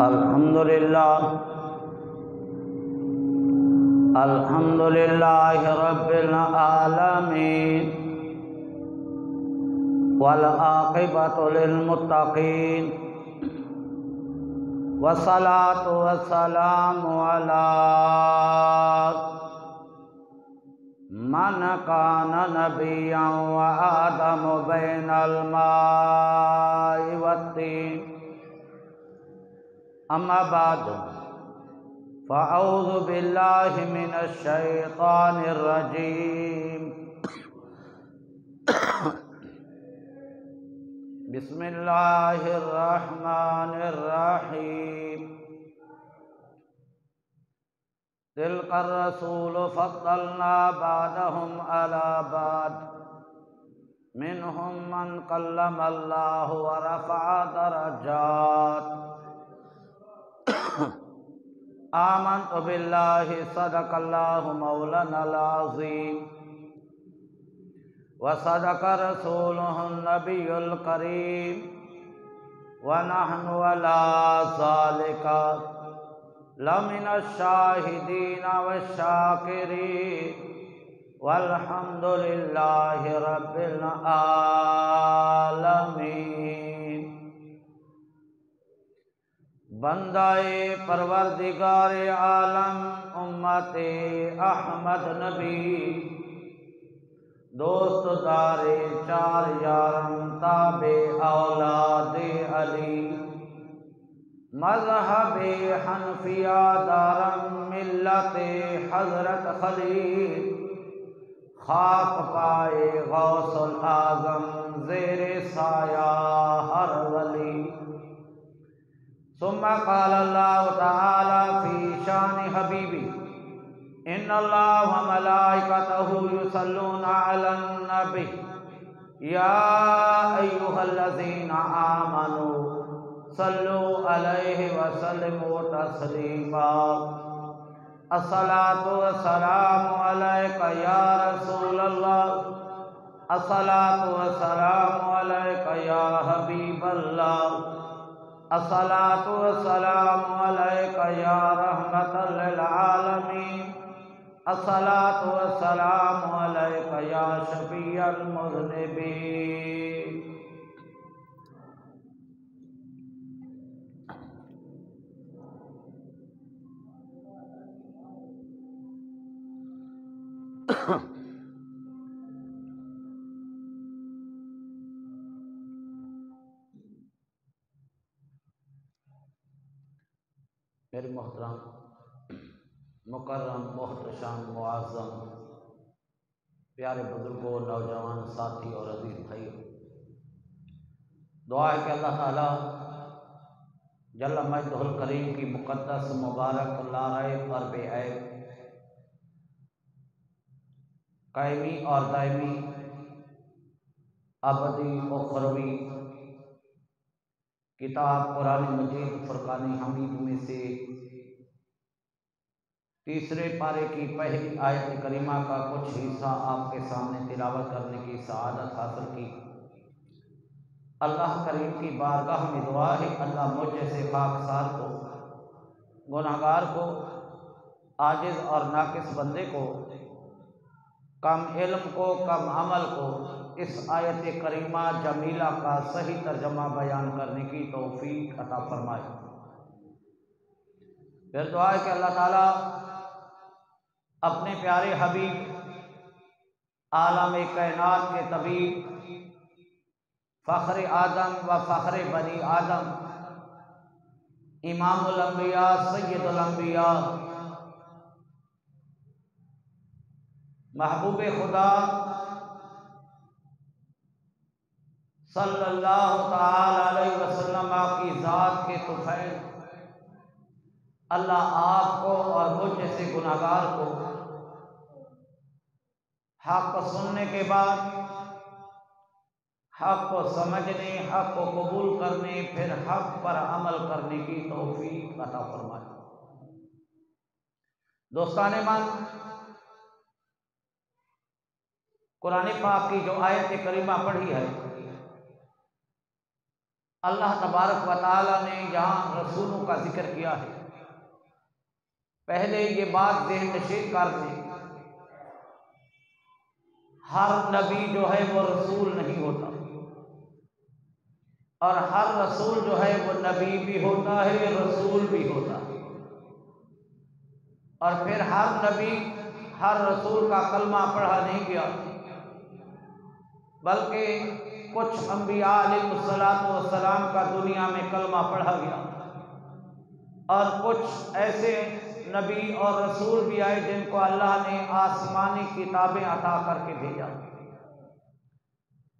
अल्हम्दुलिल्लाह अल्हम्दुलिल्लाहि रब्बिल आलमीन वल आक़िबतु लिल मुत्तक़ीन वस्सलातु वस्सलामु अला मन काना नबिय्यन व आदमु बैनल माइ वत्तीन। अम्मा बादु फ़अऊज़ु बिल्लाहि मिनश शैतानिर रजीम। बिस्मिल्लाहिर रहमानिर रहीम। तिलकर रसूल फ़द्दलना बादहुम अला बाद मिनहुम मन कल्लमल्लाहु व रफ़अ दरजात। आमन्तु बिल्लाहि सदक़ल्लाहु मौलानल अज़ीम व सदक़ रसूलुहुन नबियुल करीम व नहनु अला ज़ालिका लमिनश शाहिदीन वश्शाकिरीन वल्हम्दुलिल्लाहि रब्बिल आलमीन। बंदाए परवरदिगारे आलम उम्मते अहमद नबी दोस्त दारे चार यारम ताबे औलादे अली मज़हबे हनफिया दारम मिल्लते हज़रत खलील खाक पाए गौसुल आज़म ज़ेरे साया हर वली। सुम्मा क़ाल अल्लाहु तआला फ़ी शानि हबीबी इन्नल्लाह व मलाइकतहु युसल्लूना अलन नबी या अय्युहल्लज़ीना आमनू सल्लु अलैहि व सल्लिमू तस्लीमा। अस्सलातु वस्सलामु अलैका या रसूलल्लाह अस्सलातु वस्सलामु अलैका या हबीबल्लाह अस्सलातु वस्सलामु अलैका या रहमतल लिल आलमीन अस्सलातु वस्सलामु अलैका या शफीअल मुज़निबीन। मेरे मोहतरम मुकर्रम मोहतरम मुआज़्ज़म प्यारे बुजुर्गों नौजवान साथी और अज़ीज़ भाइयों, दुआ है कि अल्लाह ताला जल्ल मजदुहुल करीम की मुक़द्दस मुबारक लाराए पर बेऐब कायमी और दायमी अबदी उखरवी किताब कुरान मजीद फुरक़ान हमीद में से तीसरे पारे की पहली आयत करीमा का कुछ हिस्सा आपके सामने तिलावत करने की सआदत हासिल की। अल्लाह करीम की बारगाह में दुआ है, अल्लाह मुझ जैसे खाकसार को, गुनहगार को, आजिज़ और नाकिस बंदे को, कम इल्म को, कम अमल को इस आयत करीमा जमीला का सही तर्जमा बयान करने की तौफीक अता फरमाए। फिर दुआ है कि अल्लाह ताला अपने प्यारे हबीब आलम कायनात के तबीब फ़ख्र आदम व फ़ख्र बनी आदम इमामुल अंबिया सय्यदुल अंबिया महबूब खुदा सल्लल्लाहु तआला अलैहि वसल्लम की ज़ात के तुफ़ैल अल्लाह आपको और मुझ जैसे गुनाहगार को हक़ को सुनने के बाद हक़ को समझने, हक़ को कबूल करने, फिर हक़ पर अमल करने की तौफीक अता फरमाए। दोस्ताने मन, कुरान पाक की जो आयत करीमा पढ़ी है अल्लाह तबारक व तआला ने जहाँ रसूलों का जिक्र किया है, पहले ये बात ज़हन नशीन कर दें, हर नबी जो है वो रसूल नहीं होता, और हर रसूल जो है वो नबी भी होता है, रसूल भी होता है। और फिर हर नबी हर रसूल का कलमा पढ़ा नहीं गया, बल्कि कुछ अंबिया अलैहिस्सलातु वस्सलाम का दुनिया में कलमा पढ़ा गया, और कुछ ऐसे नबी और रसूल भी आए जिनको अल्लाह ने आसमानी किताबें अता करके भेजा,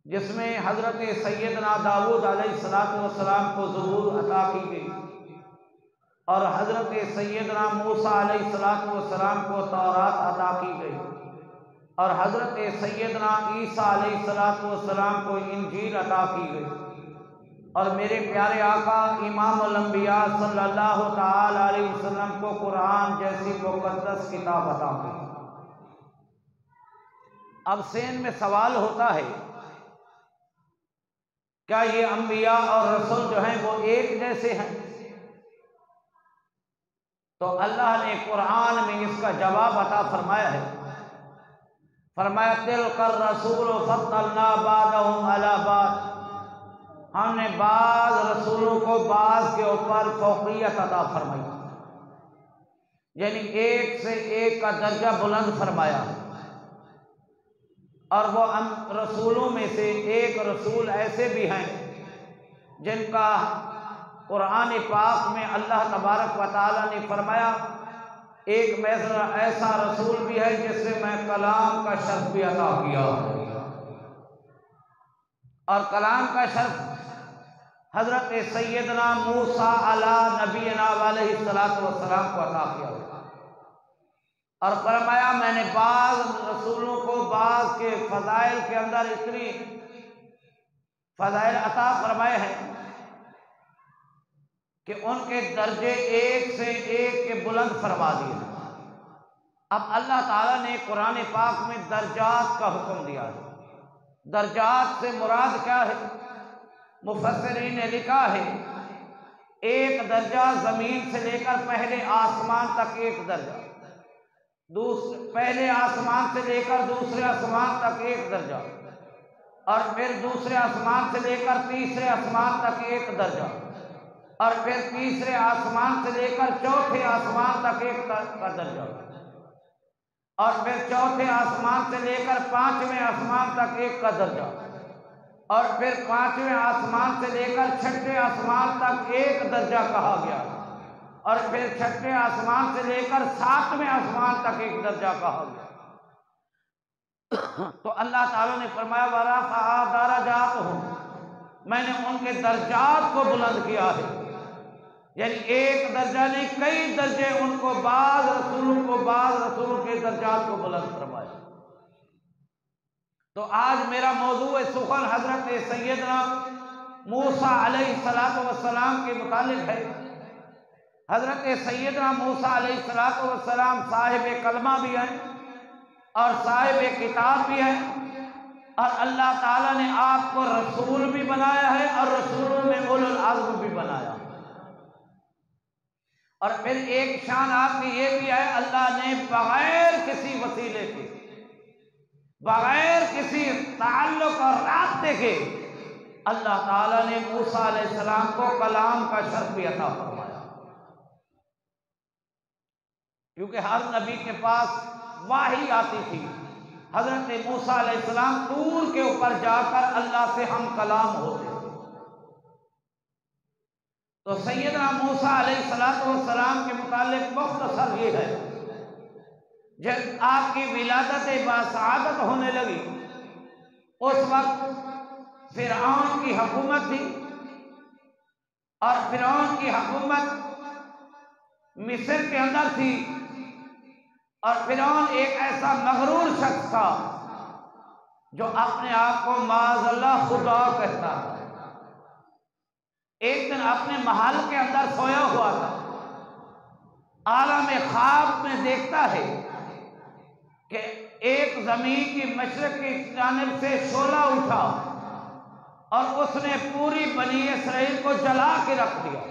जिसमें हज़रत सैयदना दाऊद अलैहिस्सलातु वस्सलाम को ज़बूर अता की गई, और हज़रत सैयदना मूसा अलैहिस्सलातु वस्सलाम को तौरात अता की गई, और हज़रत सैयदना ईसा अलैहिस्सलातु वस्सलाम को इंजील अता की गई, और मेरे प्यारे आका इमामुल अंबिया सल्लल्लाहु तआला अलैहि वसल्लम को कुरान जैसी मुक़द्दस किताब अता की। अब सेन में सवाल होता है, क्या ये अंबिया और रसूल जो हैं वो एक जैसे हैं? तो अल्लाह ने कुरान में इसका जवाब अता फरमाया है। फरमाया तिलकर रसूल फद्दलना बादहुम अला बाद, हमने बाज़ रसूलों को बाज़ के ऊपर फौक़ियत अता फरमाई, यानी एक से एक का दर्जा बुलंद फरमाया। और वो रसूलों में से एक रसूल ऐसे भी हैं जिनका कुरान पाक में अल्लाह तबारक व तआला ने फरमाया, एक में ऐसा रसूल भी है जिससे मैं कलाम का शर्फ भी अता किया, और कलाम का शर्फ हज़रत सैयदना मूसा अला नबीना अलैहिस्सलातु वस्सलाम को अता किया, और फरमाया मैंने बाज़ रसूलों को बाज़ के फ़ज़ाइल के अंदर इतनी फ़ज़ाइल अता फरमाए हैं कि उनके दर्जे एक से एक के बुलंद फरमा दिए। अब अल्लाह ताला ने कुरान पाक में दर्जात का हुक्म दिया है। दर्जात से मुराद क्या है? मुफस्सिरीन ने लिखा है, एक दर्जा ज़मीन से लेकर पहले आसमान तक एक दर्जा, पहले आसमान से लेकर दूसरे आसमान तक एक दर्जा, और फिर दूसरे आसमान से लेकर तीसरे आसमान तक एक दर्जा, और फिर तीसरे आसमान से लेकर चौथे आसमान तक एक का दर्जा, और फिर चौथे आसमान से लेकर पांचवें आसमान तक एक का दर्जा, और फिर पांचवें आसमान से लेकर छठे आसमान तक एक दर्जा कहा गया, और फिर छठे आसमान से लेकर सातवें आसमान तक एक दर्जा कहा गया। तो अल्लाह ताला ने फरमाया वरफ़अ दरजातहुम, मैंने उनके दर्जात को बुलंद किया है, यानी एक दर्जा नहीं कई दर्जे उनको बाज़ रसूलों के दर्जात को बुलंद फरमाया। तो आज मेरा मौजू सुखन हज़रत सैयदना मूसा अलैहिस्सलातु वस्सलाम के मुतालिक है। हज़रत सैयदना मूसा अलैहिस्सलातु वस्सलाम साहिब कलमा भी हैं और साहिब किताब भी हैं, और अल्लाह ताला ने आपको रसूल भी बनाया है और रसूलों में उलुल अज़्म भी बनाया। और फिर एक शान आपकी ये भी है, अल्लाह ने बगैर किसी वसीले के, बगैर किसी ताल्लुक और रास्ते के, अल्लाह ताला ने मूसा अलैहिस्सलाम को कलाम का शर्फ भी अता फरमाया। क्योंकि हर नबी के पास वाही आती थी। हजरत मूसा अलैहिस्सलाम तूर के ऊपर जाकर अल्लाह से हम कलाम होते थे। तो सैयदना मूसा अलैहिस्सलातु वस्सलाम के मुतालिक मुख्तसर ये है, जब आपकी विलादत बासआदत होने लगी उस वक्त फिरऔन की हुकूमत थी, और फिरऔन की हुकूमत मिस्र के अंदर थी, और फिरौन एक ऐसा मगरूर शख्स था जो अपने आप को माज़अल्लाह खुदा कहता था। एक दिन अपने महल के अंदर सोया हुआ था, आलम ख्वाब में देखता है कि एक जमीन की मशरिक की जानिब से शोला उठा और उसने पूरी बनी इसराइल को जला के रख दिया।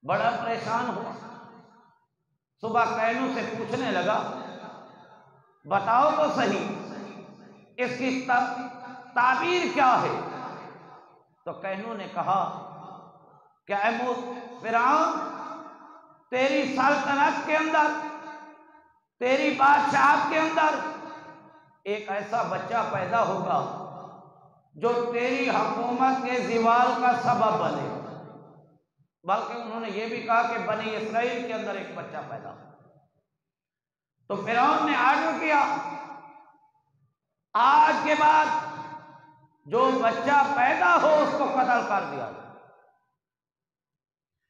बड़ा परेशान हुआ। सुबह कैनू से पूछने लगा, बताओ तो सही इसकी ताबीर क्या है। तो कैनू ने कहा कि ऐ फिरौन, तेरी सल्तनत के अंदर, तेरी बादशाहत के अंदर एक ऐसा बच्चा पैदा होगा जो तेरी हुकूमत के ज़वाल का सबब बने। बल्कि उन्होंने ये भी कहा कि बनी इसराइल के अंदर एक बच्चा पैदा हो। तो फिरौन ने आर्डर किया, आज के बाद जो बच्चा पैदा हो उसको कत्ल कर दिया जाए।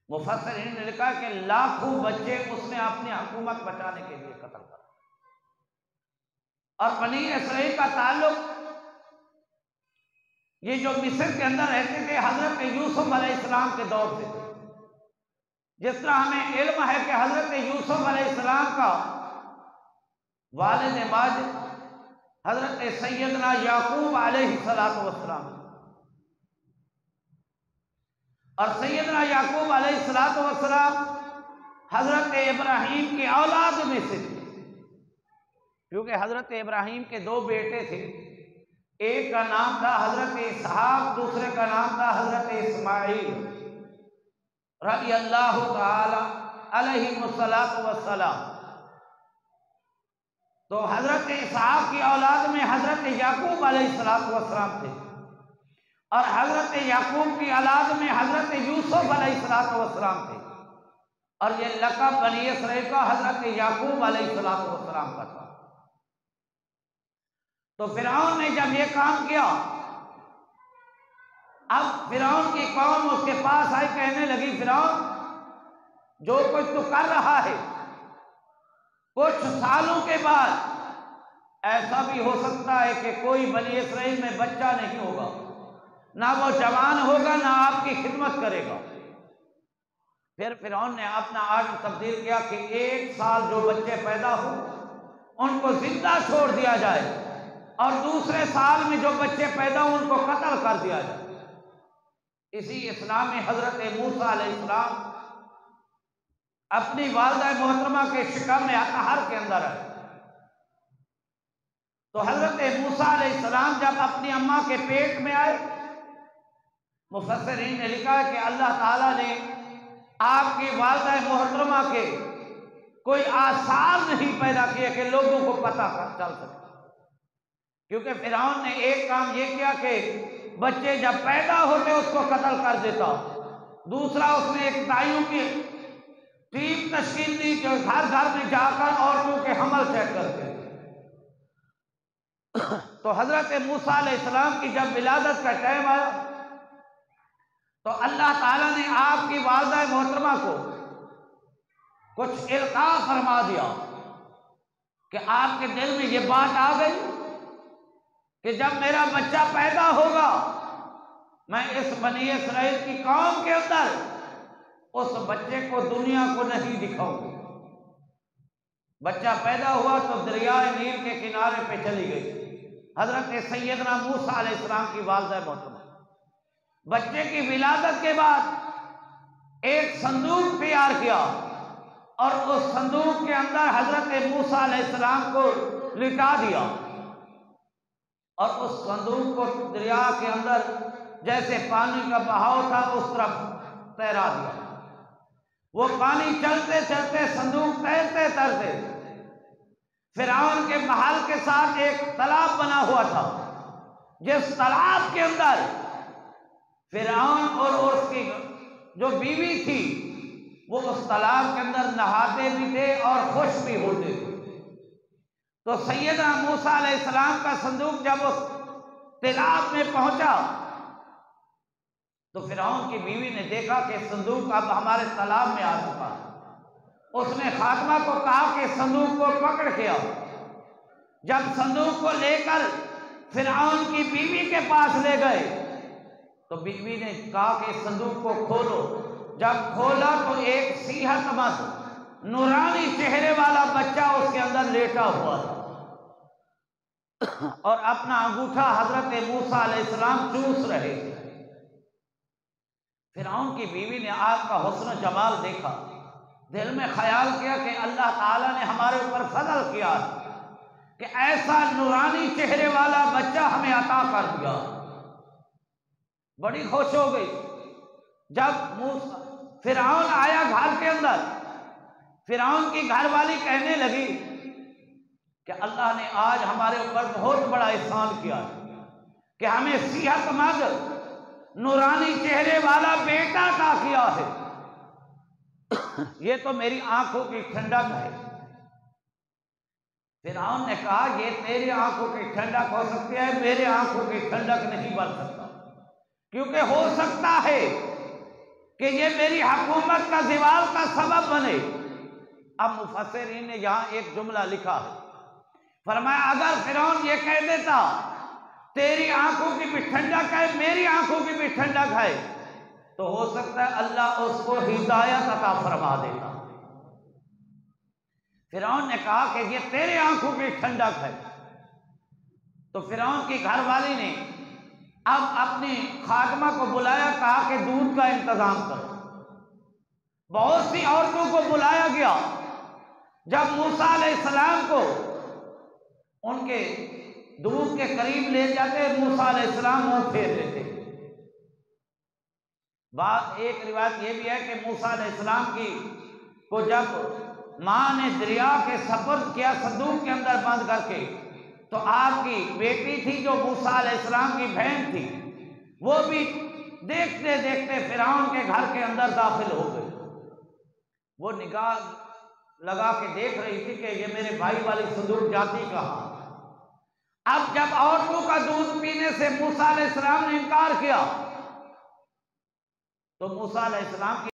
मुफस्सिरीन ने लिखा कि लाखों बच्चे उसने अपनी हुकूमत बचाने के लिए कत्ल कर। और बनी इसराइल का ताल्लुक ये जो मिस्र के अंदर रहते थे हजरत यूसुफ अलैहिस्सलाम के दौर से थे। जिस तरह हमें इल्म है कि हजरत यूसुफ अलैहिस्सलाम का वालिद माजिद हजरत सैयदना याकूब अलैहिस्सलातु वस्सलाम, और सैयदना याकूब अलैहिस्सलातु वस्सलाम हजरत इब्राहीम की औलाद में से थे। क्योंकि हजरत इब्राहीम के दो बेटे थे, एक का नाम था हजरत इसहाक, दूसरे का नाम था हजरत इस्माइल रज़ी अल्लाह तआला अलैहिमुस्सलातु वस्सलाम। तो हजरत इसहाक की औलाद में हजरत याकूब अलैहिस्सलातु वस्सलाम थे, और हजरत याकूब की औलाद में हजरत यूसुफ अलैहिस्सलातु वस्सलाम थे। और ये लक़ब बनी इसराइल का हजरत याकूब अलैहिस्सलातु वस्सलाम का था। तो फिरौन ने जब ये काम किया, अब फिरौन की कौम उसके पास आई, कहने लगी, फिरौन जो कुछ तू कर रहा है, कुछ सालों के बाद ऐसा भी हो सकता है कि कोई बनी इसराइल में बच्चा नहीं होगा, ना वो जवान होगा ना आपकी खिदमत करेगा। फिर फिरौन ने अपना आर्डर तब्दील किया कि 1 साल जो बच्चे पैदा हो उनको जिंदा छोड़ दिया जाए, और दूसरे साल में जो बच्चे पैदा हो उनको कत्ल कर दिया जाए। इसी इस्लाम में हजरत मूसा अलैहिस्सलाम अपनी वालिदा मोहतरमा के शिकम में अतहर के अंदर है। तो हजरत मूसा अलैहिस्सलाम जब अपनी अम्मा के पेट में आए, मुफस्सिरीन ने लिखा है कि अल्लाह ताला ने आपकी वालिदा मोहतरमा के कोई आसार नहीं पैदा किए कि लोगों को पता चल सके। क्योंकि फिरौन ने एक काम ये किया कि बच्चे जब पैदा होते उसको कत्ल कर देता। दूसरा, उसने एक दाइयों की टीम तश्कील दी जो घर घर में जाकर औरतों के हमल चेक करते। तो हजरत मूसा अलैहिस्सलाम की जब विलादत का टाइम आया तो अल्लाह ताला ने आपकी वालिदा मोहतरमा को कुछ इल्का फरमा दिया कि आपके दिल में ये बात आ गई कि जब मेरा बच्चा पैदा होगा मैं इस बनी इसराइल की कौम के अंदर उस बच्चे को दुनिया को नहीं दिखाऊंगी। बच्चा पैदा हुआ तो दरियाए नील के किनारे पे चली गई हजरत सैयदना मूसा अलैहिस्सलाम की वालिदा मोहतरमा। बच्चे की विलादत के बाद एक संदूक तैयार किया और उस संदूक के अंदर हजरत मूसा अलैहिस्सलाम को लिटा दिया, और उस संदूक को दरिया के अंदर जैसे पानी का बहाव था उस तरफ तैरा दिया। वो पानी चलते चलते संदूक तैरते तैरते फिरौन के महल के साथ एक तालाब बना हुआ था, जिस तालाब के अंदर फिरौन और उसकी जो बीवी थी वो उस तालाब के अंदर नहाते भी थे और खुश भी होते थे। तो सैयदना मूसा अलैहिस्सलाम का संदूक जब उस तालाब में पहुंचा तो फिरौन की बीवी ने देखा कि संदूक अब हमारे तालाब में आ चुका है। उसने खातिमा को कहा कि संदूक को पकड़ के आओ। जब संदूक को लेकर फिरौन की बीवी के पास ले गए तो बीवी ने कहा कि संदूक को खोलो। जब खोला तो एक सेहतमंद नूरानी चेहरे वाला बच्चा उसके अंदर लेटा हुआ था। और अपना अंगूठा हजरत मूसा अलैहिस्सलाम चूस रहे थे। फिरौन की बीवी ने आपका हुस्न जमाल देखा, दिल में ख्याल किया कि अल्लाह ताला ने हमारे ऊपर फजल किया कि ऐसा नूरानी चेहरे वाला बच्चा हमें अता कर दिया। बड़ी खुश हो गई। जब फिरौन आया घर के अंदर, फिरौन की घरवाली कहने लगी कि अल्लाह ने आज हमारे ऊपर बहुत बड़ा एहसान किया कि हमें सेहतमंद नूरानी चेहरे वाला बेटा अता किया है। ये तो मेरी आंखों की ठंडक है। फिरौन ने कहा ये तेरी आंखों की ठंडक हो सकती है, मेरे आंखों की ठंडक नहीं बन सकता, क्योंकि हो सकता है कि ये मेरी हुकूमत का ज़वाल का सबब बने। अब मुफस्सिरीन ने यहाँ एक जुमला लिखा है, फरमाया अगर फिरौन ये कह देता तेरी आंखों की भी ठंडक है, मेरी आंखों की भी ठंडक है, तो हो सकता है अल्लाह उसको हिदायत अता फरमा देता। फिरौन ने कहा कि ये तेरे आंखों की ठंडक है। तो फिरौन की घरवाली ने अब अपनी खादमा को बुलाया, कहा कि दूध का इंतजाम करो। बहुत सी औरतों को बुलाया गया। जब मूसा अलैहिस्सलाम को उनके दूध के करीब ले जाते, मूसा अलैहिस्सलाम मुंह फेर लेते। बात एक रिवायत ये भी है कि मूसा अलैहिस्सलाम की को जब माँ ने दरिया के सफर किया संदूक के अंदर बंद करके, तो आपकी बेटी थी जो मूसा अलैहिस्सलाम की बहन थी, वो भी देखते देखते फिरौन के घर के अंदर दाखिल हो गई। वो निगाह लगा के देख रही थी कि ये मेरे भाई वाली संदूक जाती कहाँ। अब जब औरतों का दूध पीने से मूसा अलैहिस्सलाम ने इनकार किया, तो मूसा अलैहिस्सलाम की